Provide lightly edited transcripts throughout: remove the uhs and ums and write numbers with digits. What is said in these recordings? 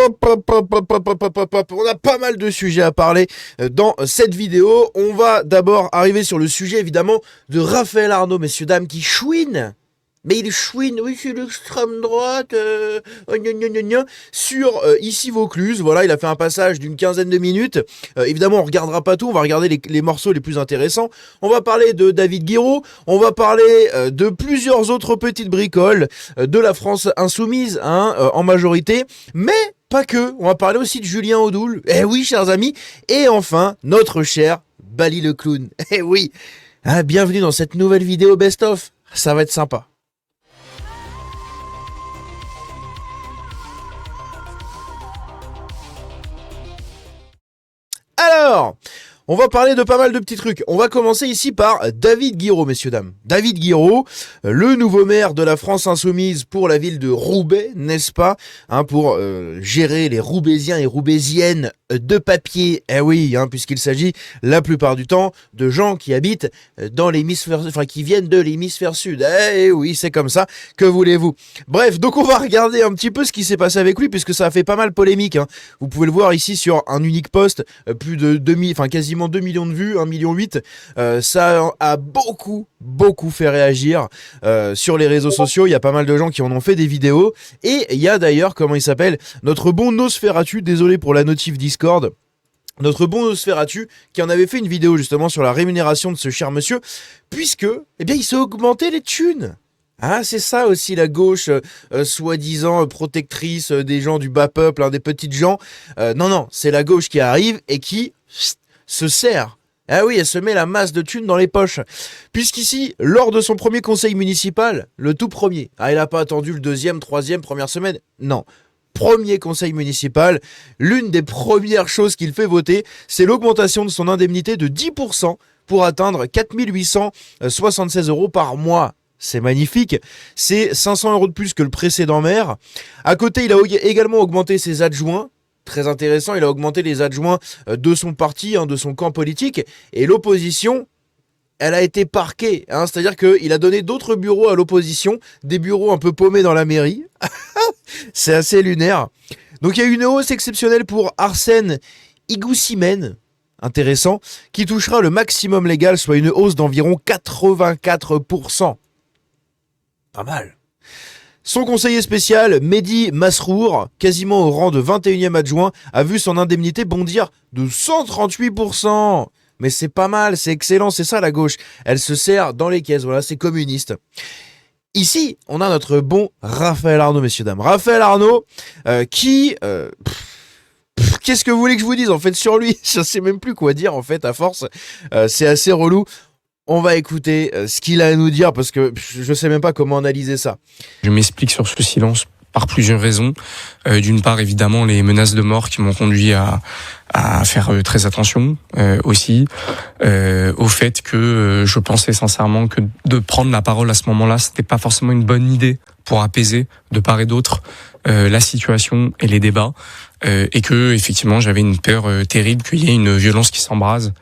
On a pas mal de sujets à parler dans cette vidéo. On va d'abord arriver sur le sujet évidemment de Raphaël Arnaud, messieurs, dames, qui chouine. Mais il chouine, oui, c'est l'extrême droite, sur ici Vaucluse. Voilà, il a fait un passage d'une quinzaine de minutes. Évidemment, on regardera pas tout, on va regarder les morceaux les plus intéressants. On va parler de David Guiraud, on va parler de plusieurs autres petites bricoles de la France insoumise, en majorité, mais pas que. On va parler aussi de Julien Audoul. Eh oui, chers amis. Et enfin, notre cher Bali le clown. Eh oui. Bienvenue dans cette nouvelle vidéo best-of. Ça va être sympa. Alors, on va parler de pas mal de petits trucs. On va commencer ici par David Guiraud, messieurs, dames. David Guiraud, le nouveau maire de la France insoumise pour la ville de Roubaix, n'est-ce pas, pour gérer les Roubaisiens et Roubaisiennes de papier. Eh oui, puisqu'il s'agit la plupart du temps de gens qui habitent dans l'hémisphère, qui viennent de l'hémisphère sud. Eh oui, c'est comme ça. Que voulez-vous? Bref, donc on va regarder un petit peu ce qui s'est passé avec lui, puisque ça a fait pas mal polémique. Vous pouvez le voir ici sur un unique post, plus de quasiment 2 millions de vues, 1,8 million. Ça a beaucoup fait réagir sur les réseaux sociaux. Il y a pas mal de gens qui en ont fait des vidéos. Et il y a d'ailleurs, comment il s'appelle, notre bon Nosferatu, désolé pour la notif Discord, notre bon Nosferatu, qui en avait fait une vidéo justement sur la rémunération de ce cher monsieur, puisque, il s'est augmenté les thunes. C'est ça aussi la gauche, soi-disant protectrice des gens du bas peuple, des petites gens. Non, c'est la gauche qui arrive et qui se sert. Ah oui, elle se met la masse de thunes dans les poches. Puisqu'ici, lors de son premier conseil municipal, le tout premier, il n'a pas attendu le deuxième, troisième, première semaine, non. Premier conseil municipal, l'une des premières choses qu'il fait voter, c'est l'augmentation de son indemnité de 10% pour atteindre 4 876 € par mois. C'est magnifique, c'est 500 € de plus que le précédent maire. À côté, il a également augmenté ses adjoints. Très intéressant, il a augmenté les adjoints de son parti, de son camp politique. Et l'opposition, elle a été parquée. C'est-à-dire qu'il a donné d'autres bureaux à l'opposition, des bureaux un peu paumés dans la mairie. C'est assez lunaire. Donc il y a une hausse exceptionnelle pour Arsène Igoussimène, intéressant, qui touchera le maximum légal, soit une hausse d'environ 84%. Pas mal. Son conseiller spécial, Mehdi Masrour, quasiment au rang de 21e adjoint, a vu son indemnité bondir de 138%. Mais c'est pas mal, c'est excellent, c'est ça la gauche. Elle se sert dans les caisses, voilà, c'est communiste. Ici, on a notre bon Raphaël Arnaud, messieurs, dames. Raphaël Arnaud, qui... qu'est-ce que vous voulez que je vous dise, en fait, sur lui? Je sais même plus quoi dire, en fait, à force. C'est assez relou. On va écouter ce qu'il a à nous dire, parce que je sais même pas comment analyser ça. Je m'explique sur ce silence par plusieurs raisons. D'une part, évidemment, les menaces de mort qui m'ont conduit à faire très attention aussi, au fait que je pensais sincèrement que de prendre la parole à ce moment-là, c'était pas forcément une bonne idée pour apaiser de part et d'autre la situation et les débats, et que effectivement j'avais une peur terrible qu'il y ait une violence qui s'embrase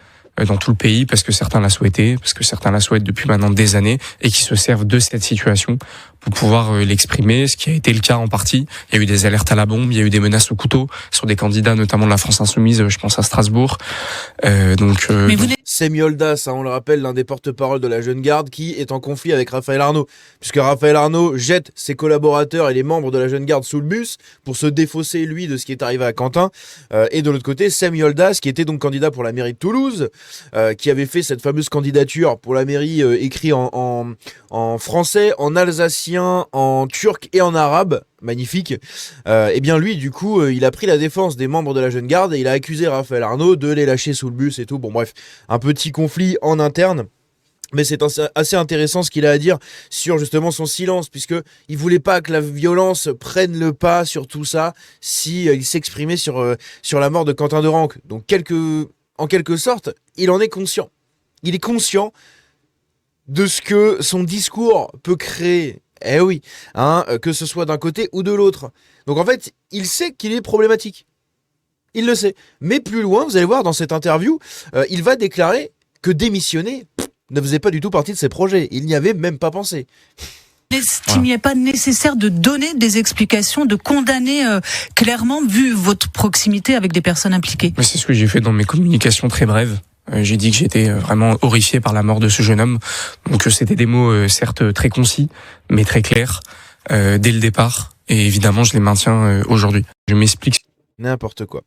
dans tout le pays, parce que certains la souhaitaient, parce que certains la souhaitent depuis maintenant des années, et qui se servent de cette situation pour pouvoir l'exprimer, ce qui a été le cas en partie. Il y a eu des alertes à la bombe, il y a eu des menaces au couteau sur des candidats, notamment de la France insoumise, je pense à Strasbourg. Samuel Das, on le rappelle, l'un des porte-parole de la Jeune Garde, qui est en conflit avec Raphaël Arnaud, puisque Raphaël Arnaud jette ses collaborateurs et les membres de la Jeune Garde sous le bus pour se défausser, lui, de ce qui est arrivé à Quentin. Et de l'autre côté, Samuel Das, qui était donc candidat pour la mairie de Toulouse, qui avait fait cette fameuse candidature pour la mairie écrit en français, en alsacien, en turc et en arabe. Magnifique. Et bien lui, du coup, il a pris la défense des membres de la Jeune Garde et il a accusé Raphaël Arnaud de les lâcher sous le bus et tout. Bon bref, un petit conflit en interne. Mais c'est assez intéressant ce qu'il a à dire sur justement son silence, puisque il voulait pas que la violence prenne le pas sur tout ça si il s'exprimait sur la mort de Quentin de Ranc. Donc en quelque sorte, il en est conscient. Il est conscient de ce que son discours peut créer. Eh oui, que ce soit d'un côté ou de l'autre. Donc en fait, il sait qu'il est problématique. Il le sait. Mais plus loin, vous allez voir dans cette interview, il va déclarer que démissionner ne faisait pas du tout partie de ses projets. Il n'y avait même pas pensé. N'estimiez pas nécessaire de donner des explications, de condamner clairement, vu votre proximité avec des personnes impliquées? Mais c'est ce que j'ai fait dans mes communications très brèves. J'ai dit que j'étais vraiment horrifié par la mort de ce jeune homme. Donc c'était des mots certes très concis, mais très clairs dès le départ. Et évidemment, je les maintiens aujourd'hui. Je m'explique. N'importe quoi.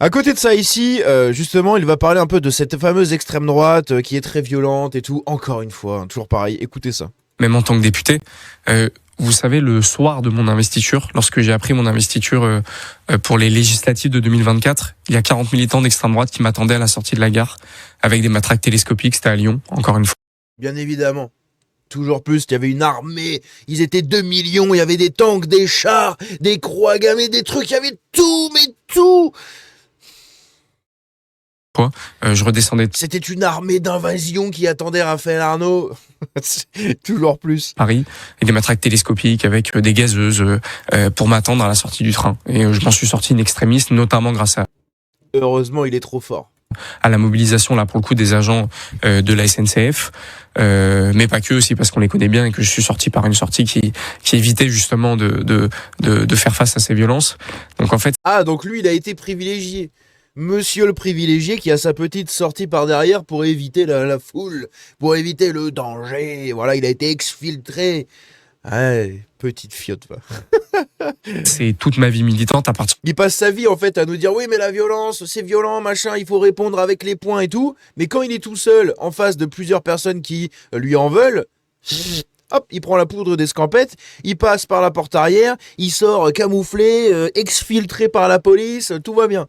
À côté de ça ici, justement, il va parler un peu de cette fameuse extrême droite qui est très violente et tout. Encore une fois, hein, toujours pareil, écoutez ça. Même en tant que député, vous savez, le soir de mon investiture, lorsque j'ai appris mon investiture pour les législatives de 2024, il y a 40 militants d'extrême droite qui m'attendaient à la sortie de la gare avec des matraques télescopiques. C'était à Lyon, encore une fois. Bien évidemment. Toujours plus, il y avait une armée, ils étaient 2 millions, il y avait des tanks, des chars, des croix gammées, des trucs, il y avait tout, mais tout. Je redescendais de C'était une armée d'invasion qui attendait Raphaël Arnaud. Toujours plus. Paris, avec des matraques télescopiques, avec des gazeuses pour m'attendre à la sortie du train. Et je m'en suis sorti une extrémiste, notamment grâce Heureusement, il est trop fort. à la mobilisation, là, pour le coup, des agents de la SNCF, mais pas que, aussi parce qu'on les connaît bien et que je suis sorti par une sortie qui évitait justement de faire face à ces violences. Donc en fait... Ah, donc lui, il a été privilégié. Monsieur le privilégié qui a sa petite sortie par derrière pour éviter la foule, pour éviter le danger. Voilà, il a été exfiltré. Ouais, petite fiotte, va. C'est toute ma vie militante à partir... Il passe sa vie, en fait, à nous dire, oui, mais la violence, c'est violent, machin, il faut répondre avec les poings et tout. Mais quand il est tout seul, en face de plusieurs personnes qui lui en veulent, hop, il prend la poudre d'escampette, il passe par la porte arrière, il sort camouflé, exfiltré par la police, tout va bien.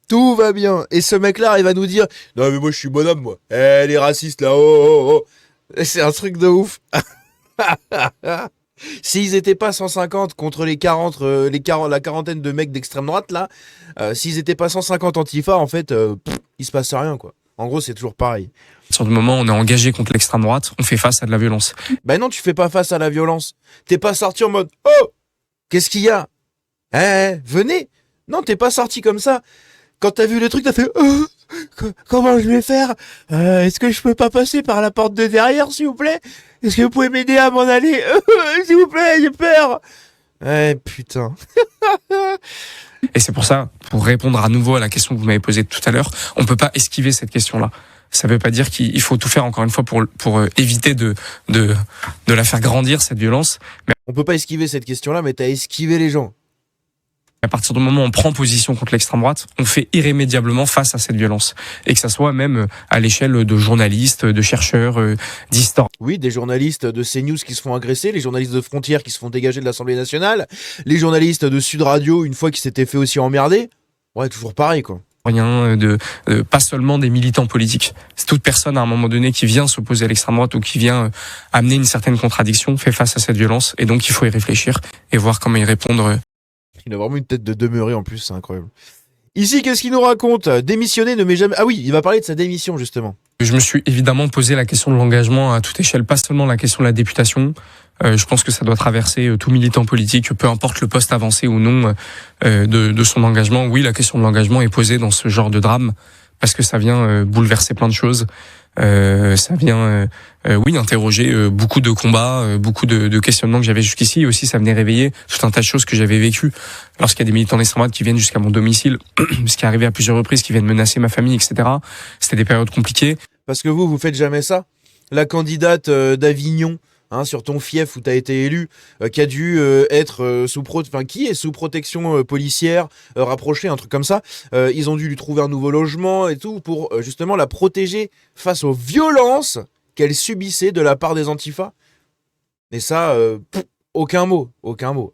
Tout va bien. Et ce mec-là, il va nous dire, non, mais moi, je suis bonhomme, moi. Eh, les racistes, là, oh, oh, oh. C'est un truc de ouf. S'ils étaient pas 150 contre la quarantaine de mecs d'extrême droite là, s'ils étaient pas 150 antifa, en fait, il se passe rien quoi. En gros, c'est toujours pareil. Sur le moment où on est engagé contre l'extrême droite, on fait face à de la violence. Ben non, tu fais pas face à la violence. T'es pas sorti en mode oh, qu'est-ce qu'il y a? Venez. Non, t'es pas sorti comme ça. Quand t'as vu le truc, t'as fait comment je vais faire? Est-ce que je peux pas passer par la porte de derrière, s'il vous plaît? Est-ce que vous pouvez m'aider à m'en aller? S'il vous plaît, j'ai peur. Putain. Et c'est pour ça, pour répondre à nouveau à la question que vous m'avez posée tout à l'heure, on peut pas esquiver cette question-là. Ça veut pas dire qu'il faut tout faire, encore une fois, pour éviter de la faire grandir, cette violence. Mais On peut pas esquiver cette question-là, mais t'as esquivé les gens. à partir du moment où on prend position contre l'extrême droite, on fait irrémédiablement face à cette violence. Et que ça soit même à l'échelle de journalistes, de chercheurs, d'historiens. Oui, des journalistes de CNews qui se font agresser, les journalistes de Frontières qui se font dégager de l'Assemblée nationale, les journalistes de Sud Radio, une fois qu'ils s'étaient fait aussi emmerder. Ouais, toujours pareil, quoi. Pas seulement des militants politiques. C'est toute personne à un moment donné qui vient s'opposer à l'extrême droite ou qui vient amener une certaine contradiction, fait face à cette violence. Et donc il faut y réfléchir et voir comment y répondre. Il a vraiment une tête de demeuré en plus, c'est incroyable. Ici, qu'est-ce qu'il nous raconte? Démissionner ne m'est jamais... Ah oui, il va parler de sa démission, justement. Je me suis évidemment posé la question de l'engagement à toute échelle, pas seulement la question de la députation. Je pense que ça doit traverser tout militant politique, peu importe le poste avancé ou non de son engagement. Oui, la question de l'engagement est posée dans ce genre de drame, parce que ça vient bouleverser plein de choses. Ça vient interroger beaucoup de combats, beaucoup de questionnements que j'avais jusqu'ici, et aussi ça venait réveiller tout un tas de choses que j'avais vécues lorsqu'il y a des militants d'extrême droite qui viennent jusqu'à mon domicile, ce qui est arrivé à plusieurs reprises, qui viennent menacer ma famille, etc. C'était des périodes compliquées. Parce que vous faites jamais ça. La candidate d'Avignon, sur ton fief où t'as été élu, qui a dû être qui est sous protection policière rapprochée, un truc comme ça. Ils ont dû lui trouver un nouveau logement et tout pour justement la protéger face aux violences qu'elle subissait de la part des antifas. Et ça, aucun mot.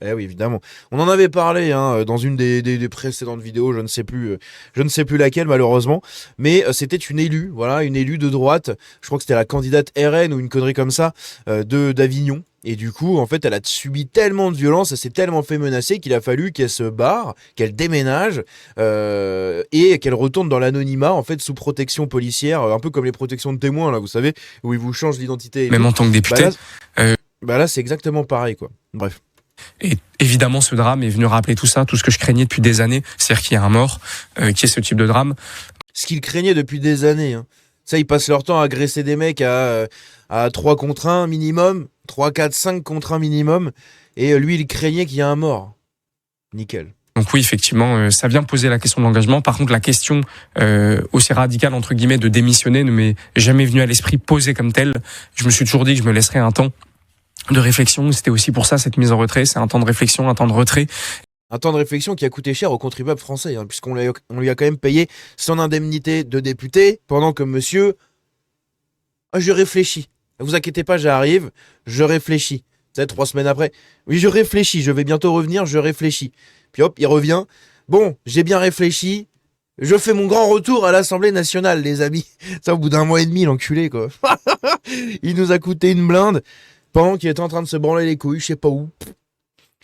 Eh oui, évidemment. On en avait parlé dans une des précédentes vidéos, je ne sais plus laquelle malheureusement, mais c'était une élue, voilà, une élue de droite. Je crois que c'était la candidate RN ou une connerie comme ça d'Avignon. Et du coup, en fait, elle a subi tellement de violence, elle s'est tellement fait menacer qu'il a fallu qu'elle se barre, qu'elle déménage et qu'elle retourne dans l'anonymat, en fait, sous protection policière, un peu comme les protections de témoins, là, vous savez, où ils vous changent d'identité. Même en tant que député. Là, c'est exactement pareil, quoi. Bref. Et évidemment, ce drame est venu rappeler tout ça, tout ce que je craignais depuis des années, c'est-à-dire qu'il y a un mort, qu'il y ait ce type de drame. Ce qu'ils craignaient depuis des années. Ça, ils passent leur temps à agresser des mecs à 3 contre 1 minimum. 3, 4, 5 contre un minimum. Et lui, il craignait qu'il y ait un mort. Nickel. Donc oui, effectivement, ça vient poser la question de l'engagement. Par contre, la question aussi radicale, entre guillemets, de démissionner ne m'est jamais venue à l'esprit posée comme telle. Je me suis toujours dit que je me laisserais un temps de réflexion. C'était aussi pour ça, cette mise en retrait. C'est un temps de réflexion, un temps de retrait. Un temps de réflexion qui a coûté cher aux contribuables français, hein, puisqu'on lui a quand même payé son indemnité de député, pendant que monsieur... Ah, je réfléchis. Ne vous inquiétez pas, j'arrive, je réfléchis. Vous savez, 3 semaines après, oui, je réfléchis, je vais bientôt revenir, je réfléchis. Puis hop, il revient. Bon, j'ai bien réfléchi. Je fais mon grand retour à l'Assemblée nationale, les amis. Ça, au bout d'1 mois et demi, l'enculé, quoi. Il nous a coûté une blinde pendant qu'il était en train de se branler les couilles, je sais pas où.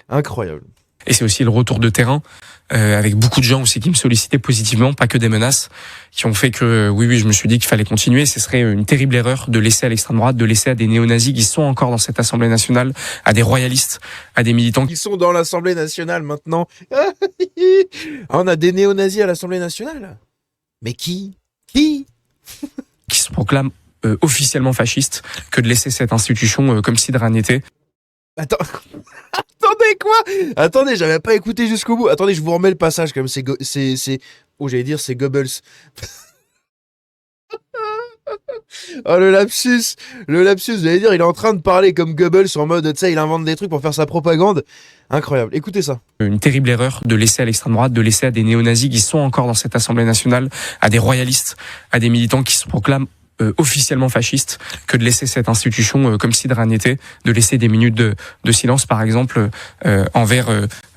Incroyable. Et c'est aussi le retour de terrain, avec beaucoup de gens aussi qui me sollicitaient positivement, pas que des menaces, qui ont fait que, oui, je me suis dit qu'il fallait continuer. Ce serait une terrible erreur de laisser à l'extrême droite, de laisser à des néo-nazis qui sont encore dans cette Assemblée nationale, à des royalistes, à des militants Ils sont dans l'Assemblée nationale maintenant. On a des néo-nazis à l'Assemblée nationale. Mais qui qui se proclament officiellement fascistes, que de laisser cette institution comme si de rien n'était. Attends. Attendez, quoi? Attendez, j'avais pas écouté jusqu'au bout. Attendez, je vous remets le passage comme c'est... Oh, j'allais dire c'est Goebbels. Oh, le lapsus, j'allais dire, il est en train de parler comme Goebbels en mode, tu sais, il invente des trucs pour faire sa propagande. Incroyable, écoutez ça. Une terrible erreur de laisser à l'extrême droite, de laisser à des néo-nazis qui sont encore dans cette Assemblée nationale, à des royalistes, à des militants qui se proclament officiellement fascistes, que de laisser cette institution comme si de rien n'était, de laisser des minutes de silence, par exemple, envers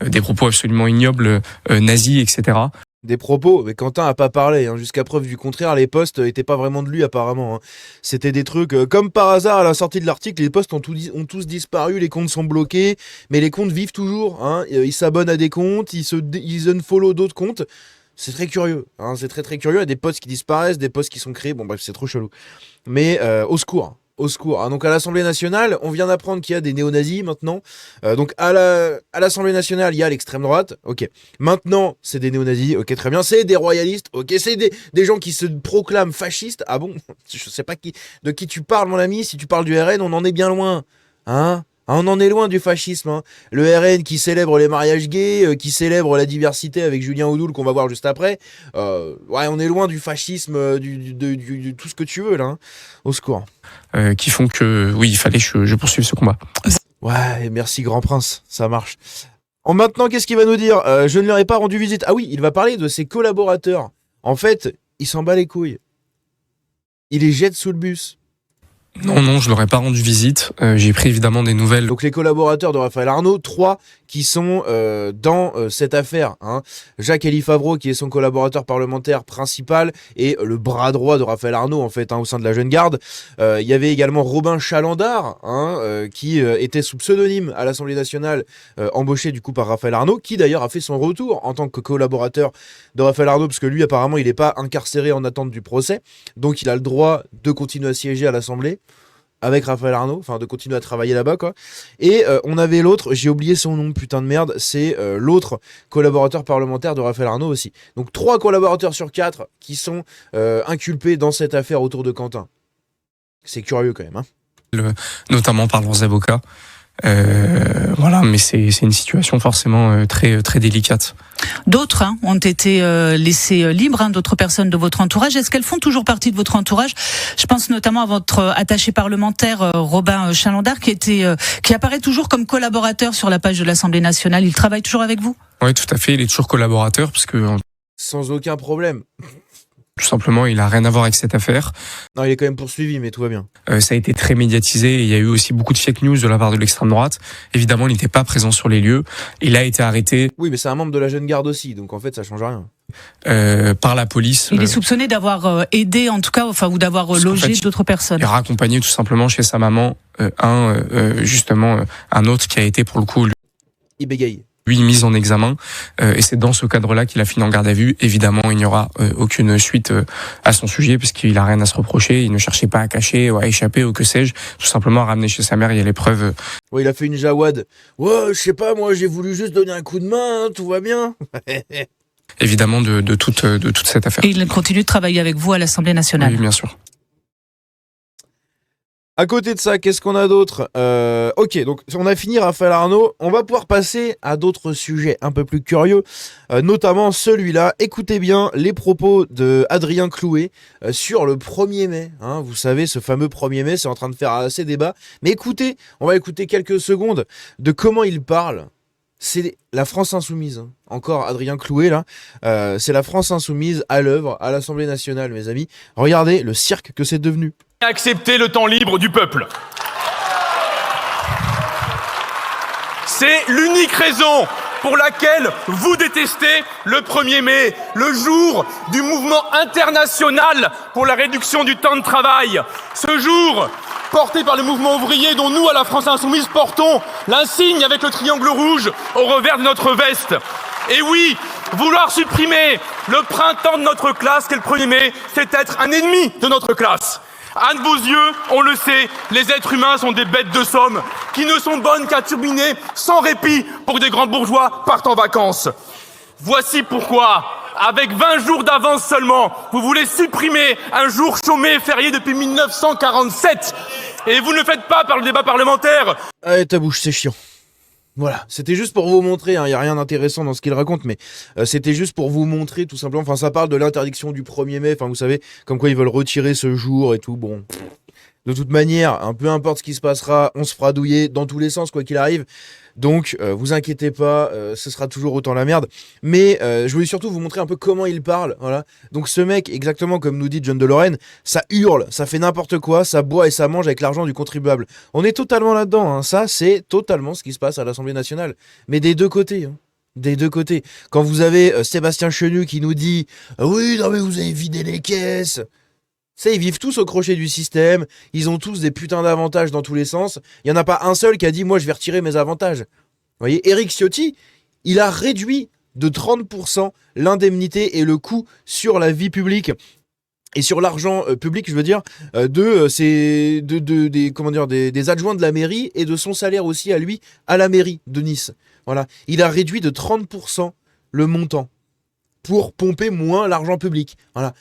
des propos absolument ignobles, nazis, etc. Des propos, mais Quentin a pas parlé, hein. Jusqu'à preuve du contraire, les posts étaient pas vraiment de lui apparemment, hein. C'était des trucs, comme par hasard à la sortie de l'article, les posts ont tous disparu, les comptes sont bloqués, mais les comptes vivent toujours, hein. Ils s'abonnent à des comptes, ils unfollow d'autres comptes. C'est très curieux, hein. C'est très très curieux, il y a des posts qui disparaissent, des posts qui sont créés, bon bref, c'est trop chelou. Mais au secours. Au secours. Donc à l'Assemblée nationale, on vient d'apprendre qu'il y a des néo-nazis maintenant. Donc à l'Assemblée nationale, il y a l'extrême droite. Ok. Maintenant, c'est des néo-nazis. Ok, très bien. C'est des royalistes. Ok, c'est des gens qui se proclament fascistes. Ah bon? Je sais pas de qui tu parles, mon ami. Si tu parles du RN, on en est bien loin. Hein? On en est loin du fascisme, hein. Le RN qui célèbre les mariages gays, qui célèbre la diversité avec Julien Oudoul qu'on va voir juste après. Ouais, on est loin du fascisme, du tout ce que tu veux là, hein. Au secours. Qui font que, oui, il fallait que je poursuive ce combat. Ouais, merci Grand Prince, ça marche. Maintenant, qu'est-ce qu'il va nous dire? Je ne leur ai pas rendu visite. Ah oui, il va parler de ses collaborateurs. En fait, il s'en bat les couilles. Il les jette sous le bus. Non, je leur ai pas rendu visite. J'ai pris évidemment des nouvelles. Donc les collaborateurs de Raphaël Arnaud, 3 qui sont dans cette affaire, hein. Jacques Élie Favreau, qui est son collaborateur parlementaire principal et le bras droit de Raphaël Arnaud en fait, hein, au sein de la Jeune Garde. Il y avait également Robin Chalandard, hein, qui était sous pseudonyme à l'Assemblée nationale, embauché du coup par Raphaël Arnaud, qui d'ailleurs a fait son retour en tant que collaborateur de Raphaël Arnaud, parce que lui apparemment il n'est pas incarcéré en attente du procès, donc il a le droit de continuer à siéger à l'Assemblée avec Raphaël Arnaud, enfin de continuer à travailler là-bas quoi. Et on avait l'autre, j'ai oublié son nom, putain de merde, c'est l'autre collaborateur parlementaire de Raphaël Arnaud aussi. Donc 3 collaborateurs sur 4 qui sont inculpés dans cette affaire autour de Quentin. C'est curieux quand même, hein. Notamment par leurs avocats. Voilà, mais c'est une situation forcément très très délicate. D'autres ont été laissés libres, d'autres personnes de votre entourage. Est-ce qu'elles font toujours partie de votre entourage? Je pense notamment à votre attaché parlementaire Robin Chalandard, qui apparaît toujours comme collaborateur sur la page de l'Assemblée nationale. Il travaille toujours avec vous? Oui, tout à fait. Il est toujours collaborateur parce que sans aucun problème. Tout simplement, il a rien à voir avec cette affaire. Non, il est quand même poursuivi, mais tout va bien. Ça a été très médiatisé et il y a eu aussi beaucoup de fake news de la part de l'extrême droite. Évidemment, il n'était pas présent sur les lieux. Il a été arrêté. Oui, mais c'est un membre de la Jeune Garde aussi, donc en fait, ça change rien. Par la police. Il est soupçonné d'avoir aidé, en tout cas, ou d'avoir logé d'autres personnes. Il a accompagné tout simplement chez sa maman justement un autre qui a été pour le coup. Il bégaye. Lui mis en examen et c'est dans ce cadre-là qu'il a fini en garde à vue. Évidemment, il n'y aura aucune suite à son sujet puisqu'il a rien à se reprocher. Il ne cherchait pas à cacher ou à échapper ou que sais-je, tout simplement à ramener chez sa mère. Il y a les preuves. Ouais, il a fait une jawad. Ouais, je sais pas, moi j'ai voulu juste donner un coup de main, tout va bien. Évidemment de toute cette affaire. Et il continue de travailler avec vous à l'Assemblée nationale. Oui, bien sûr. À côté de ça, qu'est-ce qu'on a d'autre? Ok, donc on a fini Raphaël Arnaud. On va pouvoir passer à d'autres sujets un peu plus curieux, notamment celui-là. Écoutez bien les propos de Adrien Clouet sur le 1er mai. Hein, vous savez, ce fameux 1er mai, c'est en train de faire assez débat. Mais écoutez, on va écouter quelques secondes de comment il parle. C'est la France insoumise. Hein. Encore Adrien Clouet, là. C'est la France insoumise à l'œuvre à l'Assemblée nationale, mes amis. Regardez le cirque que c'est devenu. Accepter le temps libre du peuple. C'est l'unique raison pour laquelle vous détestez le 1er mai, le jour du mouvement international pour la réduction du temps de travail. Ce jour, porté par le mouvement ouvrier dont nous, à la France Insoumise, portons l'insigne avec le triangle rouge au revers de notre veste. Et oui, vouloir supprimer le printemps de notre classe, qu'est le 1er mai, c'est être un ennemi de notre classe. À de vos yeux, on le sait, les êtres humains sont des bêtes de somme qui ne sont bonnes qu'à turbiner sans répit pour que des grands bourgeois partent en vacances. Voici pourquoi, avec 20 jours d'avance seulement, vous voulez supprimer un jour chômé et férié depuis 1947. Et vous ne le faites pas par le débat parlementaire. Allez, ta bouche, c'est chiant. Voilà, c'était juste pour vous montrer, il n'y a rien d'intéressant dans ce qu'il raconte, mais c'était juste pour vous montrer tout simplement, enfin ça parle de l'interdiction du 1er mai, enfin vous savez, comme quoi ils veulent retirer ce jour et tout, bon. De toute manière, peu importe ce qui se passera, on se fera douiller dans tous les sens, quoi qu'il arrive. Donc, vous inquiétez pas, ce sera toujours autant la merde. Mais je voulais surtout vous montrer un peu comment il parle. Voilà. Donc, ce mec, exactement comme nous dit John de Lorraine, ça hurle, ça fait n'importe quoi, ça boit et ça mange avec l'argent du contribuable. On est totalement là-dedans. Hein. Ça, c'est totalement ce qui se passe à l'Assemblée nationale. Mais des deux côtés. Hein. Des deux côtés. Quand vous avez Sébastien Chenu qui nous dit oui, non mais vous avez vidé les caisses. Ça, ils vivent tous au crochet du système, ils ont tous des putains d'avantages dans tous les sens. Il n'y en a pas un seul qui a dit « moi je vais retirer mes avantages ». Vous voyez, Éric Ciotti, il a réduit de 30% l'indemnité et le coût sur la vie publique et sur l'argent public, je veux dire, des adjoints de la mairie et de son salaire aussi à lui, à la mairie de Nice. Voilà, il a réduit de 30% le montant pour pomper moins l'argent public. Voilà.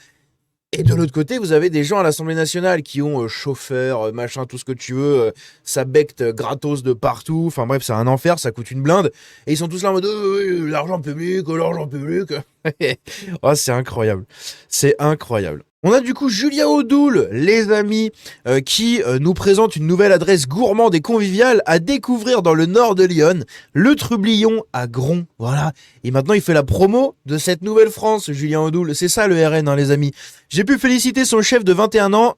Et de l'autre côté, vous avez des gens à l'Assemblée nationale qui ont chauffeur, machin, tout ce que tu veux, ça becte gratos de partout, enfin bref, c'est un enfer, ça coûte une blinde, et ils sont tous là en mode l'argent public, l'argent public. Oh, c'est incroyable, c'est incroyable. On a du coup Julien Audoul, les amis, qui nous présente une nouvelle adresse gourmande et conviviale à découvrir dans le nord de Lyon, le Trublion à Gron. Voilà. Et maintenant, il fait la promo de cette nouvelle France, Julien Audoul. C'est ça le RN, hein, les amis. J'ai pu féliciter son chef de 21 ans,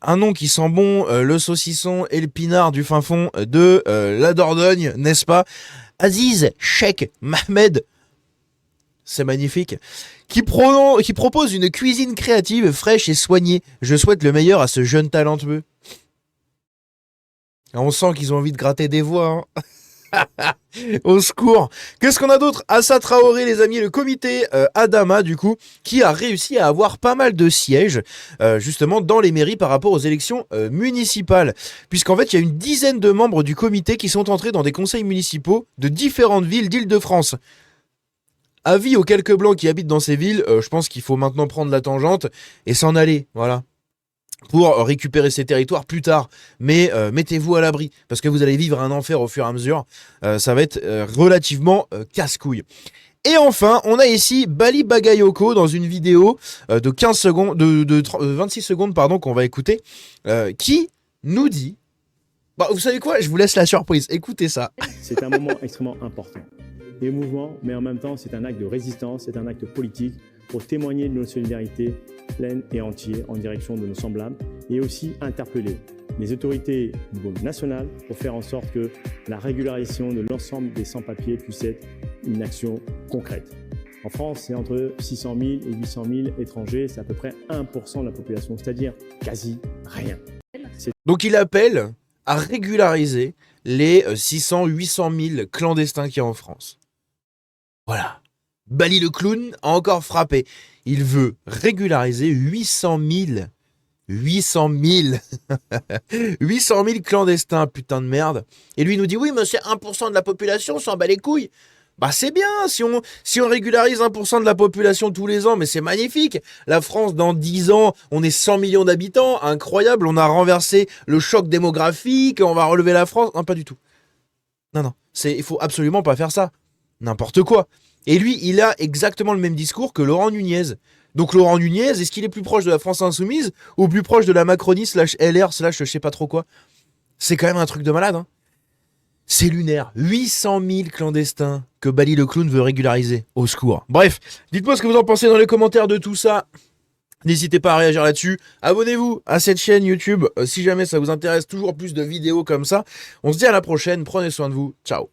un nom qui sent bon, le saucisson et le pinard du fin fond de la Dordogne, n'est-ce pas? Aziz Sheikh Mohamed. C'est magnifique. Qui propose une cuisine créative, fraîche et soignée. Je souhaite le meilleur à ce jeune talentueux. On sent qu'ils ont envie de gratter des voix. Hein. Au secours. Qu'est-ce qu'on a d'autre? Assa Traoré, les amis, le comité Adama, du coup, qui a réussi à avoir pas mal de sièges, justement, dans les mairies par rapport aux élections municipales. Puisqu'en fait, il y a une dizaine de membres du comité qui sont entrés dans des conseils municipaux de différentes villes d'Île-de-France. Avis aux quelques blancs qui habitent dans ces villes, je pense qu'il faut maintenant prendre la tangente et s'en aller, voilà, pour récupérer ces territoires plus tard. Mais mettez-vous à l'abri, parce que vous allez vivre un enfer au fur et à mesure. Ça va être relativement casse-couille. Et enfin, on a ici Bali Bagayoko dans une vidéo de 15 secondes, de 26 secondes, pardon, qu'on va écouter, qui nous dit... Bah, vous savez quoi? Je vous laisse la surprise. Écoutez ça. C'est un moment extrêmement important et mouvant, mais en même temps, c'est un acte de résistance, c'est un acte politique pour témoigner de notre solidarité pleine et entière en direction de nos semblables et aussi interpeller les autorités au niveau national pour faire en sorte que la régularisation de l'ensemble des sans-papiers puisse être une action concrète. En France, c'est entre 600 000 et 800 000 étrangers, c'est à peu près 1% de la population, c'est-à-dire quasi rien. Donc il appelle à régulariser les 600-800 000 clandestins qu'il y a en France. Voilà. Bali le clown a encore frappé. Il veut régulariser 800 000 clandestins, putain de merde. Et lui nous dit, oui, mais c'est 1% de la population, on s'en bat les couilles. Bah c'est bien, si on régularise 1% de la population tous les ans, mais c'est magnifique. La France, dans 10 ans, on est 100 millions d'habitants, incroyable, on a renversé le choc démographique, on va relever la France. Non, pas du tout. Non, il faut absolument pas faire ça. N'importe quoi. Et lui, il a exactement le même discours que Laurent Nunez. Donc Laurent Nunez, est-ce qu'il est plus proche de la France Insoumise ou plus proche de la Macronie /LR/ je sais pas trop quoi? C'est quand même un truc de malade, hein. C'est lunaire. 800 000 clandestins que Bali le clown veut régulariser. Au secours. Bref, dites-moi ce que vous en pensez dans les commentaires de tout ça. N'hésitez pas à réagir là-dessus. Abonnez-vous à cette chaîne YouTube si jamais ça vous intéresse, toujours plus de vidéos comme ça. On se dit à la prochaine. Prenez soin de vous. Ciao.